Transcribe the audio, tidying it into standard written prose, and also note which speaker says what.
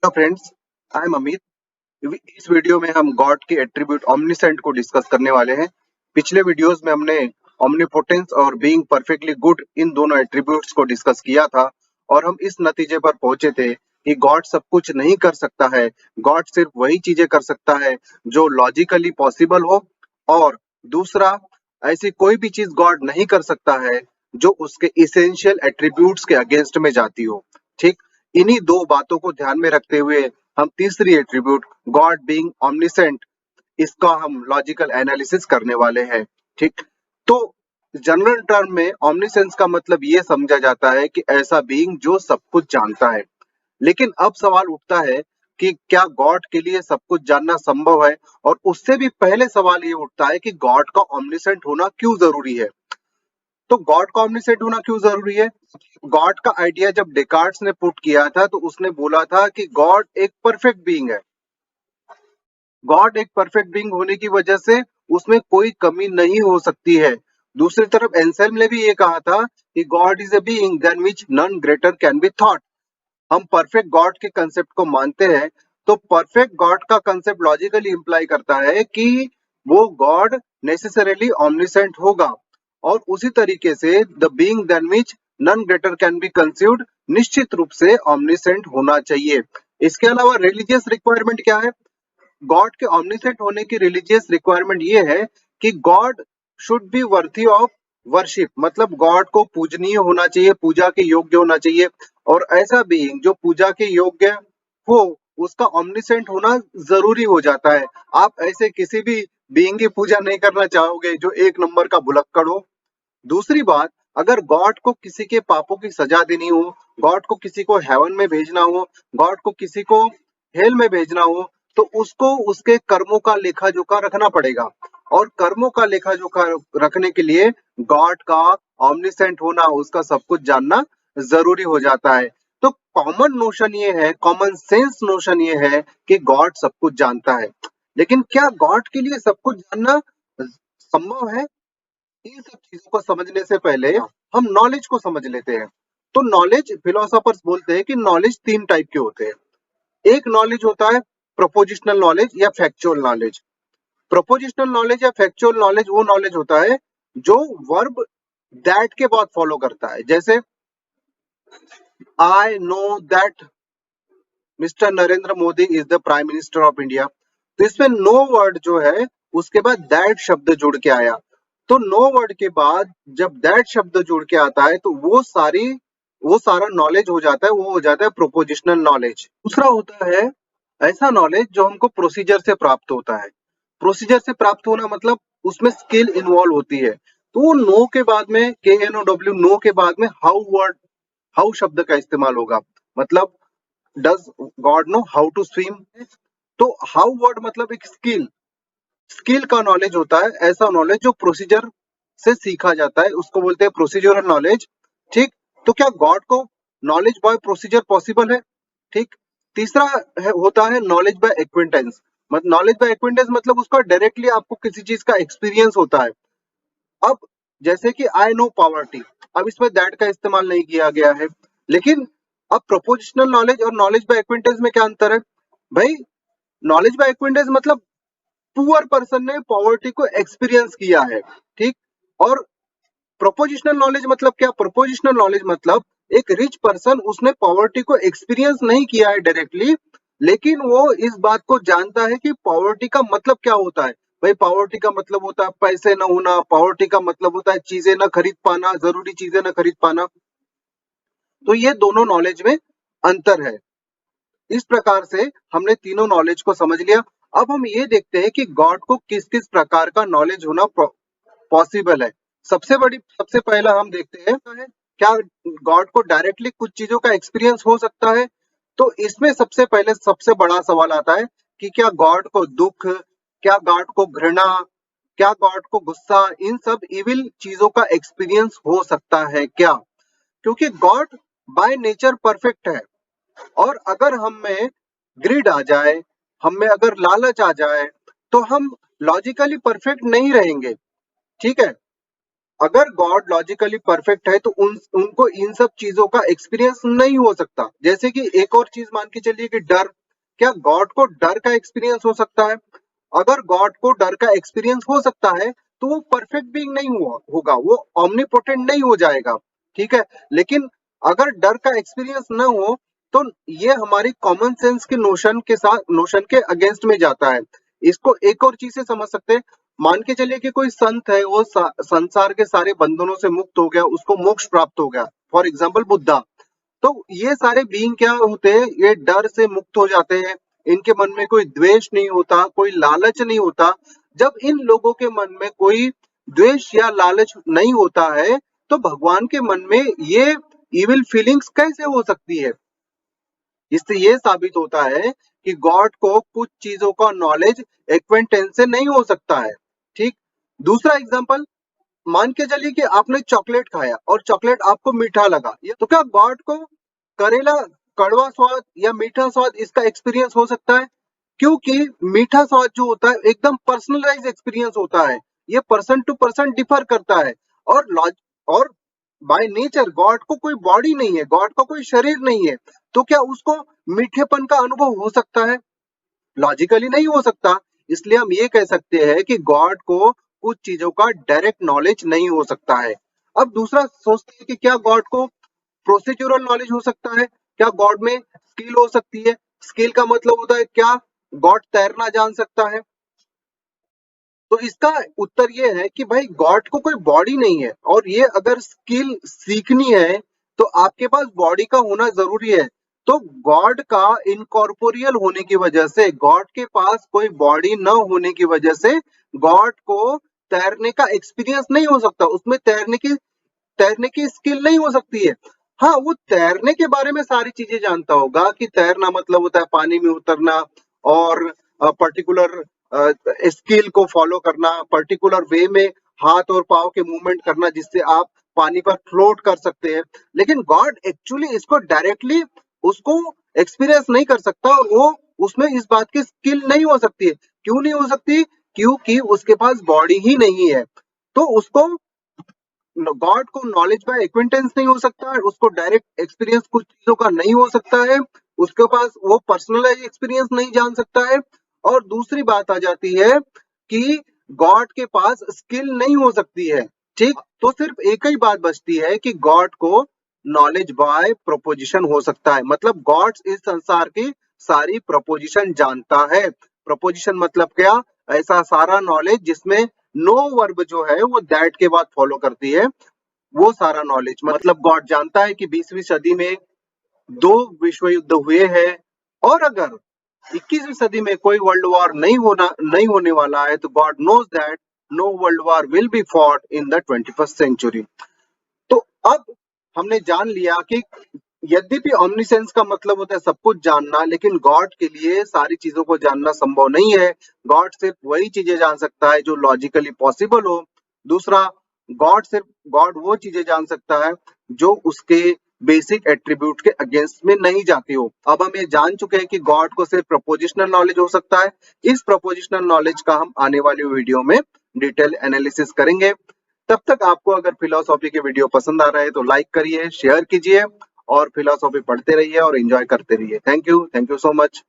Speaker 1: Hello friends, I am Amit. इस video में हम गॉड के एट्रीब्यूट ओमनिसेंट को डिस्कस करने वाले हैं। पिछले वीडियोस में हमने ओमनीपोटेंस और बीइंग परफेक्टली गुड इन दोनों एट्रीब्यूट्स को डिस्कस किया था और हम इस नतीजे पर पहुंचे थे कि गॉड सब कुछ नहीं कर सकता है। गॉड सिर्फ वही चीजें कर सकता है जो लॉजिकली पॉसिबल हो, और दूसरा, ऐसी कोई भी चीज गॉड नहीं कर सकता है जो उसके इसेंशियल एट्रीब्यूट्स के अगेंस्ट में जाती हो। ठीक, इन्हीं दो बातों को ध्यान में रखते हुए हम तीसरी एट्रीब्यूट गॉड बीइंग ऑमनिसेंट, इसका हम लॉजिकल एनालिसिस करने वाले हैं। ठीक, तो जनरल टर्म में ऑमनिसेंस का मतलब ये समझा जाता है कि ऐसा बीइंग जो सब कुछ जानता है। लेकिन अब सवाल उठता है कि क्या गॉड के लिए सब कुछ जानना संभव है, और उससे भी पहले सवाल ये उठता है कि गॉड का ऑमनिसेंट होना क्यों जरूरी है। तो गॉड का ऑमनिसेंट होना क्यों जरूरी है? गॉड का आइडिया जब डेकार्ड्स ने पुट किया था तो उसने बोला था कि गॉड एक परफेक्ट बीइंग है। गॉड एक परफेक्ट बीइंग होने की वजह से उसमें कोई कमी नहीं हो सकती है। दूसरी तरफ एंसेल्म ने भी ये कहा था कि God is a being than which none greater can be thought. हम परफेक्ट गॉड के कंसेप्ट को मानते हैं, तो परफेक्ट गॉड का कंसेप्ट लॉजिकली इंप्लाई करता है कि वो गॉड नेसेसरीली ऑमनिसेंट होगा, और उसी तरीके से the being than which none greater can be conceived निश्चित रूप से ऑमनिसेंट होना चाहिए। इसके अलावा रिलीजियस रिक्वायरमेंट क्या है? गॉड के ऑमनिसेंट होने की रिलीजियस रिक्वायरमेंट ये है कि God should be worthy of worship, मतलब गॉड को पूजनीय होना चाहिए, पूजा के योग्य होना चाहिए। और ऐसा बीइंग जो पूजा के योग्य हो, उसका ऑमनिसेंट होना जरूरी हो जाता है। आप ऐसे किसी भी बीइंग की पूजा नहीं करना चाहोगे जो एक नंबर का भुलक्कड़ हो। दूसरी बात, अगर गॉड को किसी के पापों की सजा देनी हो, गॉड को किसी को हेवन में भेजना हो, गॉड को किसी को हेल में भेजना हो, तो उसको उसके कर्मों का लेखा जोखा रखना पड़ेगा। और कर्मों का लेखा जोखा रखने के लिए गॉड का ऑमनिसेंट होना, उसका सब कुछ जानना जरूरी हो जाता है। तो कॉमन नोशन ये है, कॉमन सेंस नोशन ये है कि गॉड सब कुछ जानता है। लेकिन क्या गॉड के लिए सब कुछ जानना संभव है? इन सब चीजों को समझने से पहले हम नॉलेज को समझ लेते हैं। तो नॉलेज, फिलोसोफर्स बोलते हैं कि नॉलेज तीन टाइप के होते हैं। एक नॉलेज होता है प्रोपोजिशनल नॉलेज या फैक्चुअल नॉलेज। प्रोपोजिशनल नॉलेज या फैक्चुअल नॉलेज वो नॉलेज होता है जो वर्ब दैट के बाद फॉलो करता है। जैसे I know that mister Narendra Modi is the prime minister of India, तो इसमें नो वर्ड जो है उसके बाद दैट शब्द जुड़ के आया। तो नो वर्ड के बाद जब दैट शब्द जुड़ के आता है तो वो सारा नॉलेज हो जाता है, वो हो जाता है प्रोपोजिशनल नॉलेज। दूसरा होता है ऐसा नॉलेज जो हमको प्रोसीजर से प्राप्त होता है। प्रोसीजर से प्राप्त होना मतलब उसमें स्किल इन्वॉल्व होती है। तो वो नो के बाद में KNOW, नो के बाद में हाउ शब्द का इस्तेमाल होगा। मतलब does God know how to swim? तो हाउ वर्ड मतलब एक स्किल का नॉलेज होता है, ऐसा नॉलेज जो प्रोसीजर से सीखा जाता है, उसको बोलते हैं प्रोसीजरल नॉलेज। ठीक, तो क्या गॉड को नॉलेज बाय प्रोसीजर पॉसिबल है? ठीक। तीसरा होता है knowledge by acquaintance. Knowledge by acquaintance मतलब उसका डायरेक्टली आपको किसी चीज का एक्सपीरियंस होता है। अब जैसे कि आई नो पॉवर्टी, अब इसमें दैट का इस्तेमाल नहीं किया गया है। लेकिन अब प्रोपोजिशनल नॉलेज और नॉलेज बाय एक्विंटेंस में क्या अंतर है भाई? नॉलेज बाय एक्विंटेंस मतलब पुअर पर्सन ने पॉवर्टी को एक्सपीरियंस किया है। ठीक, और प्रोपोजिशनल नॉलेज मतलब क्या? प्रोपोजिशनल नॉलेज मतलब एक रिच पर्सन, उसने पॉवर्टी को एक्सपीरियंस नहीं किया है डायरेक्टली, लेकिन वो इस बात को जानता है कि पॉवर्टी का मतलब क्या होता है। भाई पॉवर्टी का मतलब होता है पैसे न होना, पॉवर्टी का मतलब होता है चीजें न खरीद पाना, जरूरी चीजें न खरीद पाना। तो ये दोनों नॉलेज में अंतर है। इस प्रकार से हमने तीनों नॉलेज को समझ लिया। अब हम ये देखते हैं कि गॉड को किस किस प्रकार का नॉलेज होना पॉसिबल है। सबसे पहला हम देखते हैं, क्या गॉड को डायरेक्टली कुछ चीजों का एक्सपीरियंस हो सकता है? तो इसमें सबसे पहले सबसे बड़ा सवाल आता है कि क्या गॉड को दुख, क्या गॉड को घृणा, क्या गॉड को गुस्सा, इन सब इविल चीजों का एक्सपीरियंस हो सकता है क्या? क्योंकि गॉड बाय नेचर परफेक्ट है, और अगर हम में ग्रिड आ जाए, हम में अगर लालच आ जाए, तो हम लॉजिकली परफेक्ट नहीं रहेंगे। ठीक है, अगर गॉड लॉजिकली परफेक्ट है तो उनको इन सब चीजों का एक्सपीरियंस नहीं हो सकता। जैसे कि एक और चीज मान के चलिए कि डर, क्या गॉड को डर का एक्सपीरियंस हो सकता है? अगर गॉड को डर का एक्सपीरियंस हो सकता है तो वो परफेक्ट बीइंग नहीं होगा, वो ऑमनीपोटेंट नहीं हो जाएगा, ठीक है। लेकिन अगर डर का एक्सपीरियंस ना हो तो ये हमारी कॉमन सेंस के नोशन के अगेंस्ट में जाता है। इसको एक और चीज से समझ सकते हैं, मान के चलिए कि कोई संत है, वो संसार के सारे बंधनों से मुक्त हो गया, उसको मोक्ष प्राप्त हो गया, फॉर एग्जाम्पल बुद्धा। तो ये सारे बीइंग क्या होते हैं, ये डर से मुक्त हो जाते हैं, इनके मन में कोई द्वेष नहीं होता, कोई लालच नहीं होता। जब इन लोगों के मन में कोई द्वेष या लालच नहीं होता है तो भगवान के मन में ये इविल फीलिंग्स कैसे हो सकती है? इससे ये साबित होता है कि गॉड को कुछ चीजों का नॉलेज एक्वेंटेंस से नहीं हो सकता है, ठीक। दूसरा एग्जांपल, मान के चलिए कि आपने चॉकलेट खाया और चॉकलेट आपको मीठा लगा, तो क्या गॉड को करेला कड़वा स्वाद या मीठा स्वाद इसका एक्सपीरियंस हो सकता है? क्योंकि मीठा स्वाद जो होता है एकदम पर्सनलाइज एक्सपीरियंस होता है, ये पर्सन टू पर्सन डिफर करता है। और बाय नेचर गॉड को कोई बॉडी नहीं है, गॉड का कोई शरीर नहीं है, तो क्या उसको मीठेपन का अनुभव हो सकता है? लॉजिकली नहीं हो सकता। इसलिए हम ये कह सकते हैं कि गॉड को कुछ चीजों का डायरेक्ट नॉलेज नहीं हो सकता है। अब दूसरा सोचते हैं कि क्या गॉड को प्रोसीड्यूरल नॉलेज हो सकता है? क्या गॉड में स्किल हो सकती है? स्किल का मतलब होता है क्या गॉड तैरना जान सकता है? तो इसका उत्तर ये है कि भाई गॉड को कोई बॉडी नहीं है, और ये अगर स्किल सीखनी है तो आपके पास बॉडी का होना जरूरी है। तो गॉड का इनकॉर्पोरियल होने की वजह से, गॉड के पास कोई बॉडी न होने की वजह से गॉड को तैरने का एक्सपीरियंस नहीं हो सकता, उसमें तैरने की स्किल नहीं हो सकती है। हाँ, वो तैरने के बारे में सारी चीजें जानता होगा कि तैरना मतलब होता है पानी में उतरना और पर्टिकुलर स्किल को फॉलो करना, पर्टिकुलर वे में हाथ और पाँव के मूवमेंट करना जिससे आप पानी पर फ्लोट कर सकते हैं। लेकिन गॉड एक्चुअली इसको डायरेक्टली उसको एक्सपीरियंस नहीं कर सकता, और वो उसमें इस बात की स्किल नहीं हो सकती है। क्यों नहीं हो सकती? क्योंकि उसके पास बॉडी ही नहीं है। तो उसको गॉड को नॉलेज बाय एक्विंटेंस नहीं हो सकता है, उसको डायरेक्ट एक्सपीरियंस कुछ चीजों का नहीं हो सकता है, उसके पास वो पर्सनलाइज एक्सपीरियंस नहीं जान सकता है। और दूसरी बात आ जाती है कि गॉड के पास स्किल नहीं हो सकती है, ठीक। तो सिर्फ एक ही बात बचती है कि गॉड को नॉलेज बाय प्रोपोजिशन हो सकता है, मतलब गॉड इस संसार की सारी प्रोपोजिशन जानता है। प्रोपोजिशन मतलब क्या? ऐसा सारा नॉलेज जिसमें नो वर्ब जो है वो दैट के बाद फॉलो करती है, वो सारा नॉलेज। मतलब गॉड जानता है कि 20वीं सदी में 2 विश्व युद्ध हुए हैं, और अगर 21वीं सदी में कोई वर्ल्ड वॉर नहीं होने वाला है, तो God knows that no world war will be fought in the 21st century. तो अब हमने जान लिया कि यद्यपि ऑमनीसेंस का मतलब होता है सब कुछ जानना, लेकिन गॉड के लिए सारी चीजों को जानना संभव नहीं है। गॉड सिर्फ वही चीजें जान सकता है जो लॉजिकली पॉसिबल हो। दूसरा, गॉड वो चीजें जान सकता है जो उसके बेसिक एट्रीब्यूट के अगेंस्ट में नहीं जाती हो। अब हम ये जान चुके हैं कि गॉड को सिर्फ प्रपोजिशनल नॉलेज हो सकता है। इस प्रपोजिशनल नॉलेज का हम आने वाली वीडियो में डिटेल एनालिसिस करेंगे। तब तक आपको अगर फिलोसॉफी के वीडियो पसंद आ रहा है तो लाइक करिए, शेयर कीजिए और फिलोसॉफी पढ़ते रहिए और एंजॉय करते रहिए। Thank you so much.